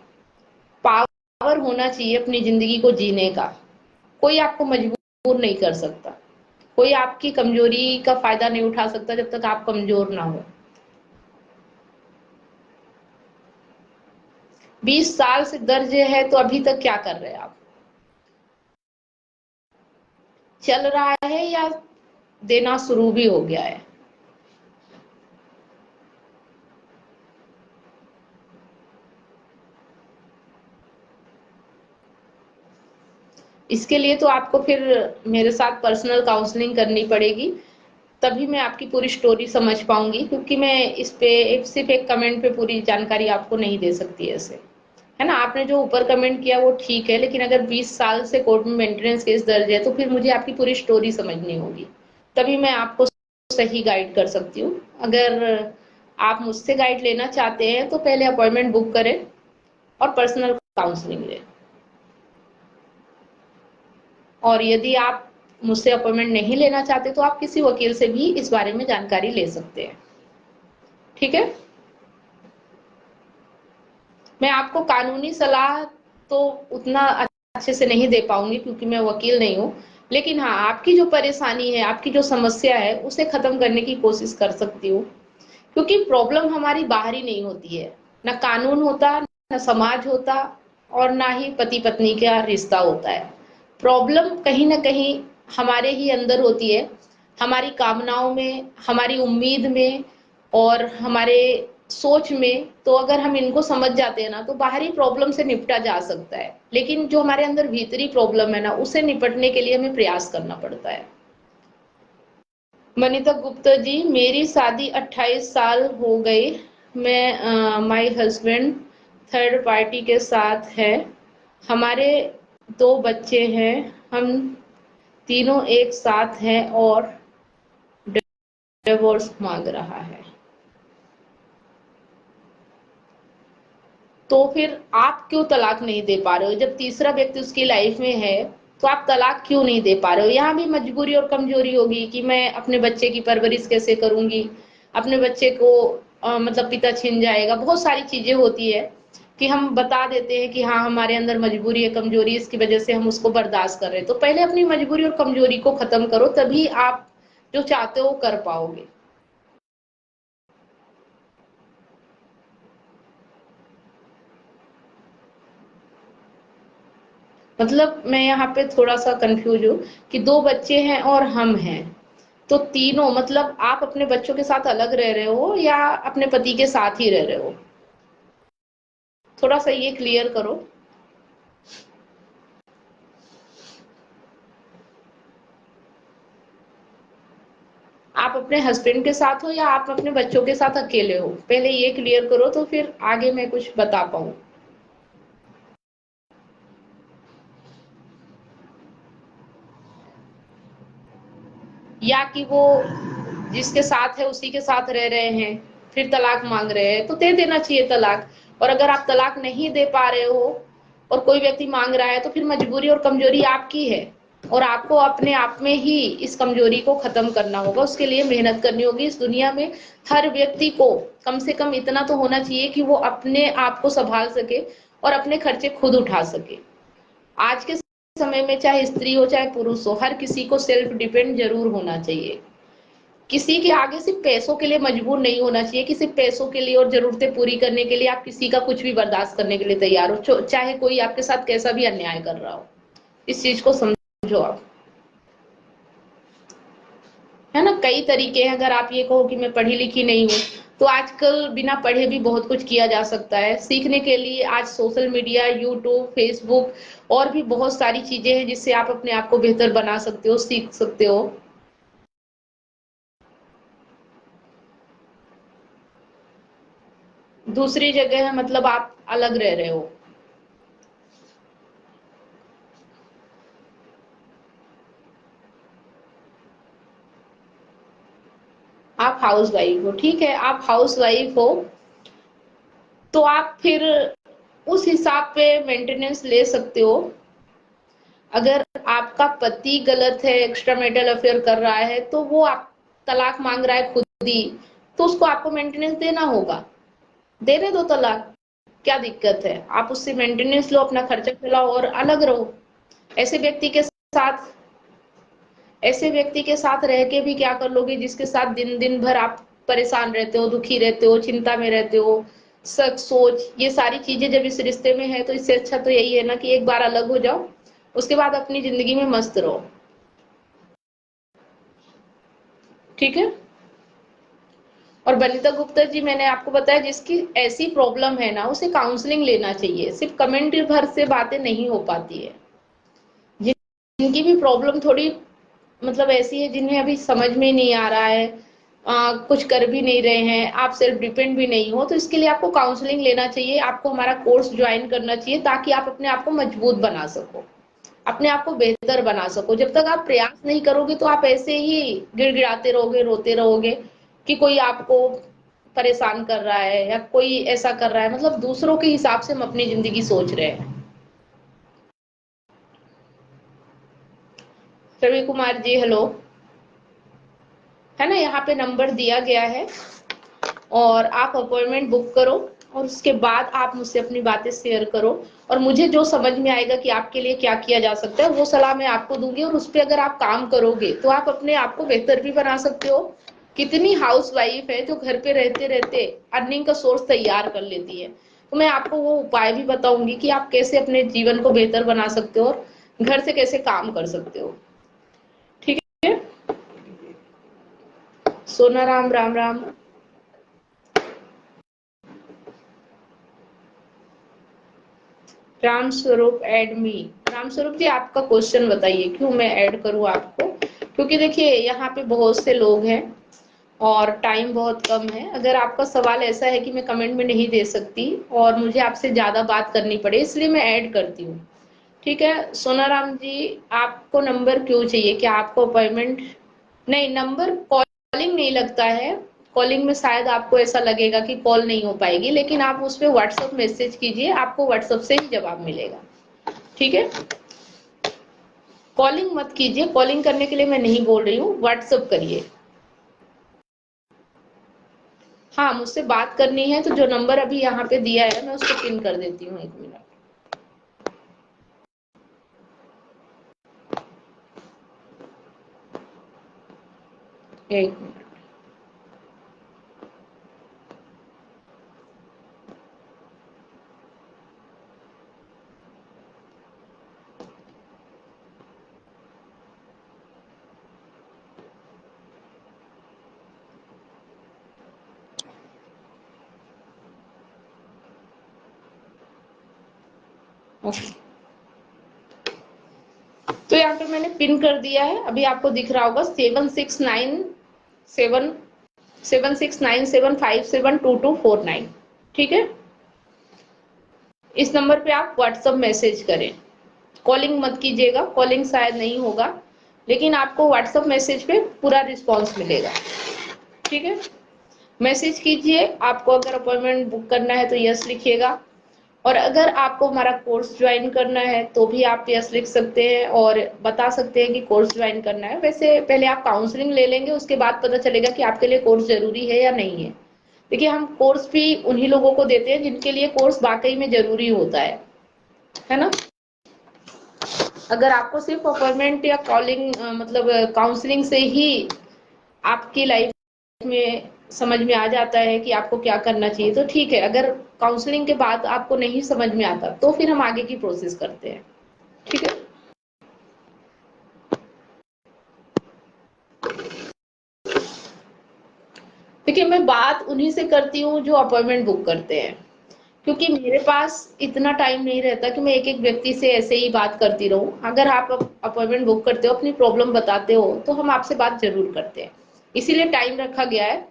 Speaker 1: पावर होना चाहिए अपनी जिंदगी को जीने का, कोई आपको मजबूर नहीं कर सकता, कोई आपकी कमजोरी का फायदा नहीं उठा सकता जब तक आप कमजोर ना हो। 20 साल से दर्ज है तो अभी तक क्या कर रहे हैं आप? चल रहा है या देना शुरू भी हो गया है? इसके लिए तो आपको फिर मेरे साथ पर्सनल काउंसलिंग करनी पड़ेगी, तभी मैं आपकी पूरी स्टोरी समझ पाऊंगी, क्योंकि मैं इस पे सिर्फ एक कमेंट पे पूरी जानकारी आपको नहीं दे सकती ऐसे, है ना। आपने जो ऊपर कमेंट किया वो ठीक है, लेकिन अगर 20 साल से कोर्ट में मेंटेनेंस केस दर्ज है तो फिर मुझे आपकी पूरी स्टोरी समझनी होगी, तभी मैं आपको सही गाइड कर सकती हूँ। अगर आप मुझसे गाइड लेना चाहते हैं तो पहले अपॉइंटमेंट बुक करें और पर्सनल काउंसलिंग लें। और यदि आप मुझसे अपॉइंटमेंट नहीं लेना चाहते तो आप किसी वकील से भी इस बारे में जानकारी ले सकते हैं। ठीक है। मैं आपको कानूनी सलाह तो उतना अच्छे से नहीं दे पाऊंगी क्योंकि मैं वकील नहीं हूँ, लेकिन हाँ, आपकी जो परेशानी है, आपकी जो समस्या है, उसे खत्म करने की कोशिश कर सकती हूँ। क्योंकि प्रॉब्लम हमारी बाहरी नहीं होती है, ना कानून होता, ना समाज होता, और ना ही पति पत्नी का रिश्ता होता है। प्रॉब्लम कहीं ना कहीं हमारे ही अंदर होती है, हमारी कामनाओं में, हमारी उम्मीद में, और हमारे सोच में। तो अगर हम इनको समझ जाते हैं ना, तो बाहरी प्रॉब्लम से निपटा जा सकता है, लेकिन जो हमारे अंदर भीतरी प्रॉब्लम है ना, उसे निपटने के लिए हमें प्रयास करना पड़ता है। वनिता गुप्ता जी, मेरी शादी 28 साल हो गई। मैं माय हस्बैंड थर्ड पार्टी के साथ है। हमारे 2 बच्चे हैं। हम तीनों एक साथ हैं और डिवोर्स मांग रहा है, तो फिर आप क्यों तलाक नहीं दे पा रहे हो? जब तीसरा व्यक्ति उसकी लाइफ में है तो आप तलाक क्यों नहीं दे पा रहे हो? यहाँ भी मजबूरी और कमजोरी होगी कि मैं अपने बच्चे की परवरिश कैसे करूंगी, अपने बच्चे को मतलब पिता छीन जाएगा, बहुत सारी चीजें होती है कि हम बता देते हैं कि हाँ हमारे अंदर मजबूरी है, कमजोरी, इसकी वजह से हम उसको बर्दाश्त कर रहे हैं। तो पहले अपनी मजबूरी और कमजोरी को खत्म करो, तभी आप जो चाहते हो कर पाओगे। मतलब मैं यहाँ पे थोड़ा सा कंफ्यूज हूँ कि दो बच्चे हैं और हम हैं, तो तीनों मतलब आप अपने बच्चों के साथ अलग रह रहे हो या अपने पति के साथ ही रह रहे हो? थोड़ा सा ये क्लियर करो। आप अपने हस्बैंड के साथ हो या आप अपने बच्चों के साथ अकेले हो? पहले ये क्लियर करो तो फिर आगे मैं कुछ बता पाऊँ। या कि वो जिसके साथ है उसी के साथ रह रहे हैं, फिर तलाक मांग रहे हैं, तो दे देना चाहिए तलाक। और अगर आप तलाक नहीं दे पा रहे हो और कोई व्यक्ति मांग रहा है, तो फिर मजबूरी और कमजोरी आपकी है, और आपको अपने आप में ही इस कमजोरी को खत्म करना होगा। उसके लिए मेहनत करनी होगी। इस दुनिया में हर व्यक्ति को कम से कम इतना तो होना चाहिए कि वो अपने आप को संभाल सके और अपने खर्चे खुद उठा सके। आज के समय में चाहे स्त्री हो चाहे पुरुष हो, हर किसी को सेल्फ डिपेंड जरूर होना चाहिए। किसी के आगे सिर्फ पैसों के लिए मजबूर नहीं होना चाहिए कि सिर्फ पैसों के लिए और जरूरतें पूरी करने के लिए आप किसी का कुछ भी बर्दाश्त करने के लिए तैयार हो, चाहे कोई आपके साथ कैसा भी अन्याय कर रहा हो। इस चीज को समझो आप, है ना। कई तरीके हैं। अगर आप ये कहो कि मैं पढ़ी लिखी नहीं हूँ, तो आजकल बिना पढ़े भी बहुत कुछ किया जा सकता है। सीखने के लिए आज सोशल मीडिया, यूट्यूब, फेसबुक और भी बहुत सारी चीजें हैं जिससे आप अपने आप को बेहतर बना सकते हो, सीख सकते हो। दूसरी जगह है मतलब आप अलग रह रहे हो, आप हाउस वाइफ हो, ठीक है, आप हाउस वाइफ हो, तो आप फिर उस हिसाब पे मेंटेनेंस ले सकते हो। अगर आपका पति गलत है, एक्स्ट्रा मैरिटल अफेयर कर रहा है, तो वो आप तलाक मांग रहा है खुद ही, तो उसको आपको मेंटेनेंस देना होगा। देने दो तलाक, क्या दिक्कत है? आप उससे मेंटेनेंस लो, अपना खर्चा चलाओ और अलग रहो। ऐसे व्यक्ति के साथ ऐसे व्यक्ति के साथ रह के भी क्या कर लोगे जिसके साथ दिन दिन भर आप परेशान रहते हो, दुखी रहते हो, चिंता में रहते हो, शक सोच, ये सारी चीजें जब इस रिश्ते में है, तो इससे अच्छा तो यही है ना कि एक बार अलग हो जाओ, उसके बाद अपनी जिंदगी में मस्त रहो। ठीक है। और बनिता गुप्ता जी, मैंने आपको बताया जिसकी ऐसी प्रॉब्लम है ना, उसे काउंसलिंग लेना चाहिए। सिर्फ कमेंट भर से बातें नहीं हो पाती है। जिनकी भी प्रॉब्लम थोड़ी मतलब ऐसी है, जिन्हें अभी समझ में नहीं आ रहा है, कुछ कर भी नहीं रहे हैं, आप सेल्फ डिपेंड भी नहीं हो, तो इसके लिए आपको काउंसलिंग लेना चाहिए। आपको हमारा कोर्स ज्वाइन करना चाहिए ताकि आप अपने आप को मजबूत बना सको, अपने आप को बेहतर बना सको। जब तक आप प्रयास नहीं करोगे तो आप ऐसे ही गिड़गिड़ाते रहोगे, रोते रहोगे कि कोई आपको परेशान कर रहा है या कोई ऐसा कर रहा है। मतलब दूसरों के हिसाब से हम अपनी जिंदगी सोच रहे हैं। रवि कुमार जी, हेलो, है ना, यहाँ पे नंबर दिया गया है और आप अपॉइंटमेंट बुक करो और उसके बाद आप मुझसे अपनी बातें शेयर करो, और मुझे जो समझ में आएगा कि आपके लिए क्या किया जा सकता है वो सलाह मैं आपको दूंगी, और उस पर अगर आप काम करोगे तो आप अपने आप को बेहतर भी बना सकते हो। कितनी हाउस वाइफ है जो घर पे रहते रहते अर्निंग का सोर्स तैयार कर लेती है, तो मैं आपको वो उपाय भी बताऊंगी कि आप कैसे अपने जीवन को बेहतर बना सकते हो और घर से कैसे काम कर सकते हो। ठीक है। सोना राम, राम राम। राम स्वरूप एड मी। राम स्वरूप जी, आपका क्वेश्चन बताइए, क्यों मैं ऐड करूं आपको? क्योंकि देखिए यहाँ पे बहुत से लोग हैं और टाइम बहुत कम है। अगर आपका सवाल ऐसा है कि मैं कमेंट में नहीं दे सकती और मुझे आपसे ज्यादा बात करनी पड़े, इसलिए मैं ऐड करती हूँ। ठीक है सोनाराम जी, आपको नंबर क्यों चाहिए? क्या आपको अपॉइंटमेंट? नहीं, नंबर कॉल कॉलिंग नहीं लगता है, कॉलिंग में शायद आपको ऐसा लगेगा कि कॉल नहीं हो पाएगी, लेकिन आप उस पर व्हाट्सएप मैसेज कीजिए, आपको व्हाट्सएप से ही जवाब मिलेगा। ठीक है, कॉलिंग मत कीजिए, कॉलिंग करने के लिए मैं नहीं बोल रही हूँ, व्हाट्सएप करिए। हाँ, मुझसे बात करनी है तो जो नंबर अभी यहाँ पे दिया है मैं उसको पिन कर देती हूँ, 1 मिनट। एक मिनट। ओके, तो यहाँ पे मैंने पिन कर दिया है, अभी आपको दिख रहा होगा 769757697572 ठीक है, इस नंबर पे आप व्हाट्सएप मैसेज करें। कॉलिंग मत कीजिएगा, कॉलिंग शायद नहीं होगा, लेकिन आपको व्हाट्सएप मैसेज पे पूरा रिस्पॉन्स मिलेगा। ठीक है, मैसेज कीजिए। आपको अगर अपॉइंटमेंट बुक करना है तो यस लिखिएगा, और अगर आपको हमारा कोर्स ज्वाइन करना है तो भी आप यस लिख सकते हैं और बता सकते हैं कि कोर्स ज्वाइन करना है। वैसे पहले आप काउंसलिंग ले लेंगे, उसके बाद पता चलेगा कि आपके लिए कोर्स जरूरी है या नहीं है। देखिए, हम कोर्स भी उन्हीं लोगों को देते हैं जिनके लिए कोर्स वाकई में जरूरी होता है ना। अगर आपको सिर्फ अपॉइंटमेंट या कॉलिंग मतलब काउंसलिंग से ही आपकी लाइफ में समझ में आ जाता है कि आपको क्या करना चाहिए तो ठीक है, अगर काउंसलिंग के बाद आपको नहीं समझ में आता तो फिर हम आगे की प्रोसेस करते हैं। ठीक है, देखिए मैं बात उन्हीं से करती हूँ जो अपॉइंटमेंट बुक करते हैं, क्योंकि मेरे पास इतना टाइम नहीं रहता कि मैं एक एक व्यक्ति से ऐसे ही बात करती रहूं। अगर आप अपॉइंटमेंट बुक करते हो, अपनी प्रॉब्लम बताते हो, तो हम आपसे बात जरूर करते हैं, इसीलिए टाइम रखा गया है।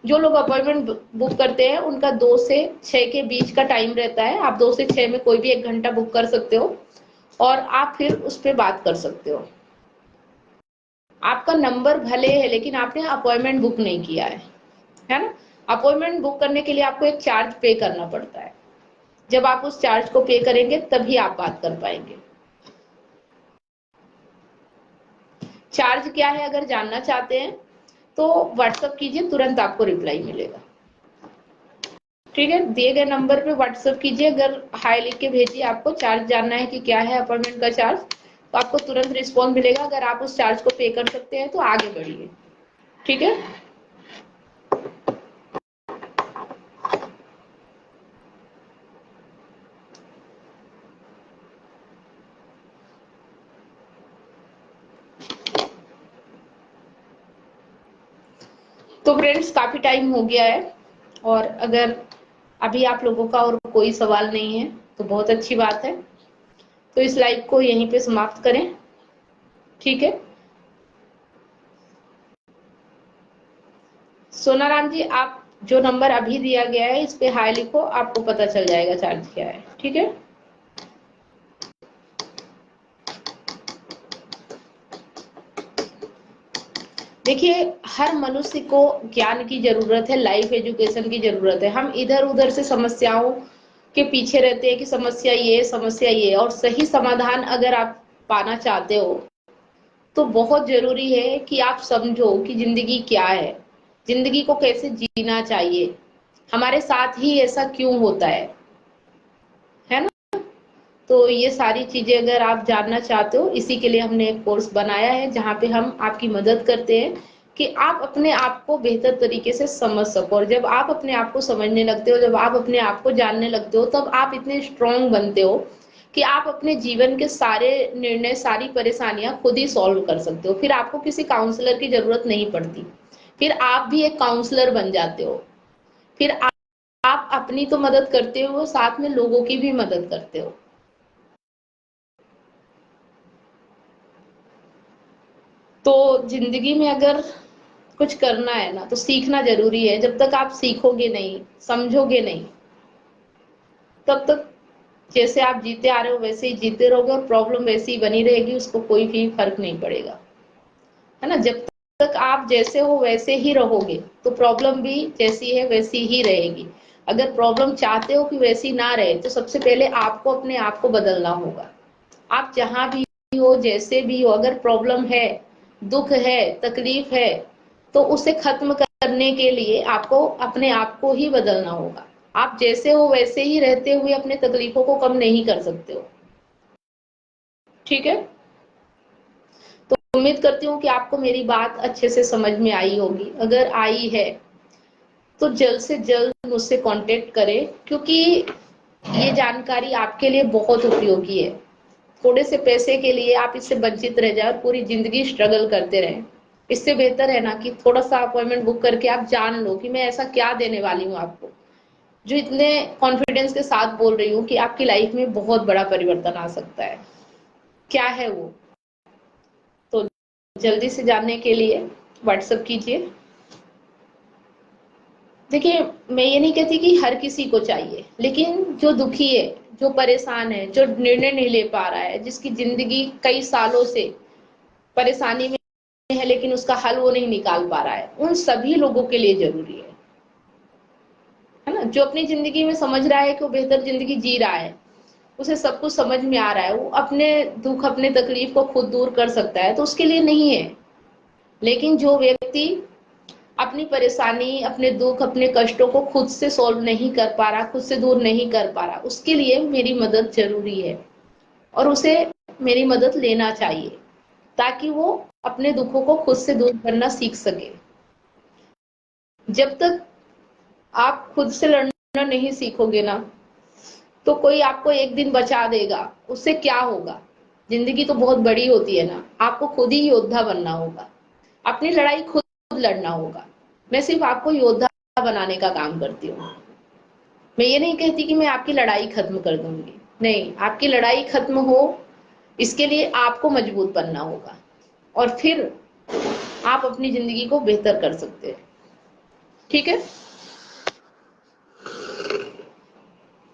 Speaker 1: जो लोग अपॉइंटमेंट बुक करते हैं उनका 2 से 6 के बीच का टाइम रहता है, आप 2 से 6 में कोई भी 1 घंटा बुक कर सकते हो और आप फिर उस पर बात कर सकते हो। आपका नंबर भले है लेकिन आपने अपॉइंटमेंट बुक नहीं किया है ना। अपॉइंटमेंट बुक करने के लिए आपको एक चार्ज पे करना पड़ता है, जब आप उस चार्ज को पे करेंगे तभी आप बात कर पाएंगे। चार्ज क्या है अगर जानना चाहते हैं तो व्हाट्सएप कीजिए, तुरंत आपको रिप्लाई मिलेगा। ठीक है, दिए गए नंबर पे व्हाट्सएप कीजिए, अगर हाई लिख के भेजिए, आपको चार्ज जानना है कि क्या है अपॉइंटमेंट का चार्ज, तो आपको तुरंत रिस्पॉन्स मिलेगा। अगर आप उस चार्ज को पे कर सकते हैं तो आगे बढ़िए। ठीक है, तो फ्रेंड्स काफी टाइम हो गया है, और अगर अभी आप लोगों का और कोई सवाल नहीं है तो बहुत अच्छी बात है, तो इस लाइव को यहीं पे समाप्त करें। ठीक है, सोनाराम जी, आप जो नंबर अभी दिया गया है इस पे हाई लिखो, आपको पता चल जाएगा चार्ज क्या है। ठीक है, देखिए हर मनुष्य को ज्ञान की जरूरत है, लाइफ एजुकेशन की जरूरत है। हम इधर उधर से समस्याओं के पीछे रहते हैं कि समस्या ये समस्या ये, और सही समाधान अगर आप पाना चाहते हो तो बहुत जरूरी है कि आप समझो कि जिंदगी क्या है, जिंदगी को कैसे जीना चाहिए, हमारे साथ ही ऐसा क्यों होता है ना। तो ये सारी चीजें अगर आप जानना चाहते हो, इसी के लिए हमने एक कोर्स बनाया है जहाँ पे हम आपकी मदद करते हैं कि आप अपने आप को बेहतर तरीके से समझ सको। और जब आप अपने आप को समझने लगते हो, जब आप अपने आप को जानने लगते हो, तब आप इतने स्ट्रांग बनते हो कि आप अपने जीवन के सारे निर्णय, सारी परेशानियां खुद ही सॉल्व कर सकते हो। फिर आपको किसी काउंसलर की जरूरत नहीं पड़ती, फिर आप भी एक काउंसलर बन जाते हो। फिर आप अपनी तो मदद करते हो, साथ में लोगों की भी मदद करते हो। तो जिंदगी में अगर कुछ करना है ना तो सीखना जरूरी है। जब तक आप सीखोगे नहीं, समझोगे नहीं, तब तक जैसे आप जीते आ रहे हो वैसे ही जीते रहोगे और प्रॉब्लम वैसे ही बनी रहेगी, उसको कोई भी फर्क नहीं पड़ेगा, है ना। जब तक आप जैसे हो वैसे ही रहोगे तो प्रॉब्लम भी जैसी है वैसी ही रहेगी। अगर प्रॉब्लम चाहते हो कि वैसी ना रहे तो सबसे पहले आपको अपने आप को बदलना होगा। आप जहां भी हो, जैसे भी हो, अगर प्रॉब्लम है, दुख है, तकलीफ है, तो उसे खत्म करने के लिए आपको अपने आप को ही बदलना होगा। आप जैसे हो वैसे ही रहते हुए अपने तकलीफों को कम नहीं कर सकते हो। ठीक है, तो उम्मीद करती हूँ कि आपको मेरी बात अच्छे से समझ में आई होगी। अगर आई है तो जल्द से जल्द मुझसे कांटेक्ट करें, क्योंकि ये जानकारी आपके लिए बहुत उपयोगी है। थोड़े से पैसे के लिए आप इससे वंचित रह जाए और पूरी जिंदगी स्ट्रगल करते रहें। इससे बेहतर है ना कि थोड़ा सा अपॉइंटमेंट बुक करके आप जान लो कि मैं ऐसा क्या देने वाली हूँ आपको, जो इतने कॉन्फिडेंस के साथ बोल रही हूँ कि आपकी लाइफ में बहुत बड़ा परिवर्तन आ सकता है। क्या है वो, तो जल्दी से जानने के लिए व्हाट्सएप कीजिए। देखिए, मैं ये नहीं कहती कि हर किसी को चाहिए, लेकिन जो दुखी है, जो परेशान है, जो निर्णय नहीं ले पा रहा है, जिसकी जिंदगी कई सालों से परेशानी में है लेकिन उसका हल वो नहीं निकाल पा रहा है, उन सभी लोगों के लिए जरूरी है ना। जो अपनी जिंदगी में समझ रहा है कि वो बेहतर जिंदगी जी रहा है, उसे सब कुछ समझ में आ रहा है, वो अपने दुख, अपने तकलीफ को खुद दूर कर सकता है, तो उसके लिए नहीं है। लेकिन जो व्यक्ति अपनी परेशानी, अपने दुख, अपने कष्टों को खुद से सॉल्व नहीं कर पा रहा, खुद से दूर नहीं कर पा रहा, उसके लिए मेरी मदद जरूरी है और उसे मेरी मदद लेना चाहिए, ताकि वो अपने दुखों को खुद से दूर करना सीख सके। जब तक आप खुद से लड़ना नहीं सीखोगे ना, तो कोई आपको एक दिन बचा देगा, उससे क्या होगा। जिंदगी तो बहुत बड़ी होती है ना, आपको खुद ही योद्धा बनना होगा, अपनी लड़ाई खुद लड़ना होगा। मैं सिर्फ आपको योद्धा बनाने का काम करती हूँ। मैं ये नहीं कहती कि मैं आपकी लड़ाई खत्म कर दूंगी, नहीं, आपकी लड़ाई खत्म हो इसके लिए आपको मजबूत बनना होगा और फिर आप अपनी जिंदगी को बेहतर कर सकते हैं। ठीक है,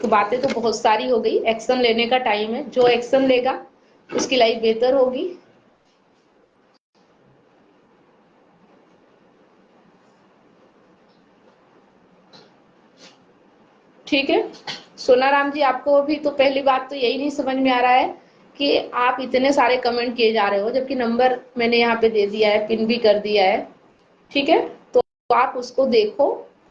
Speaker 1: तो बातें तो बहुत सारी हो गई, एक्शन लेने का टाइम है। जो एक्शन लेगा उसकी लाइफ बेहतर होगी। ठीक है, सोनाराम जी, आपको अभी तो पहली बात तो यही नहीं समझ में आ रहा है कि आप इतने सारे कमेंट किए जा रहे हो, जबकि नंबर मैंने यहाँ पे दे दिया है, पिन भी कर दिया है। ठीक है, तो आप उसको देखो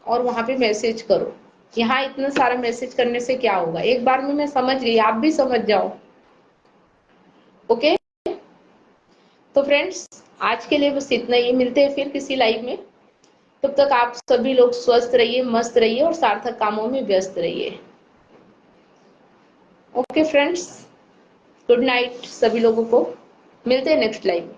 Speaker 1: और वहां पे मैसेज करो। यहाँ इतना सारा मैसेज करने से क्या होगा, एक बार में मैं समझ गई, आप भी समझ जाओ। ओके, तो फ्रेंड्स, आज के लिए बस इतना ही। मिलते हैं फिर किसी लाइव में। तब तक आप सभी लोग स्वस्थ रहिए, मस्त रहिए और सार्थक कामों में व्यस्त रहिए। ओके फ्रेंड्स, गुड नाइट सभी लोगों को। मिलते हैं नेक्स्ट लाइव में।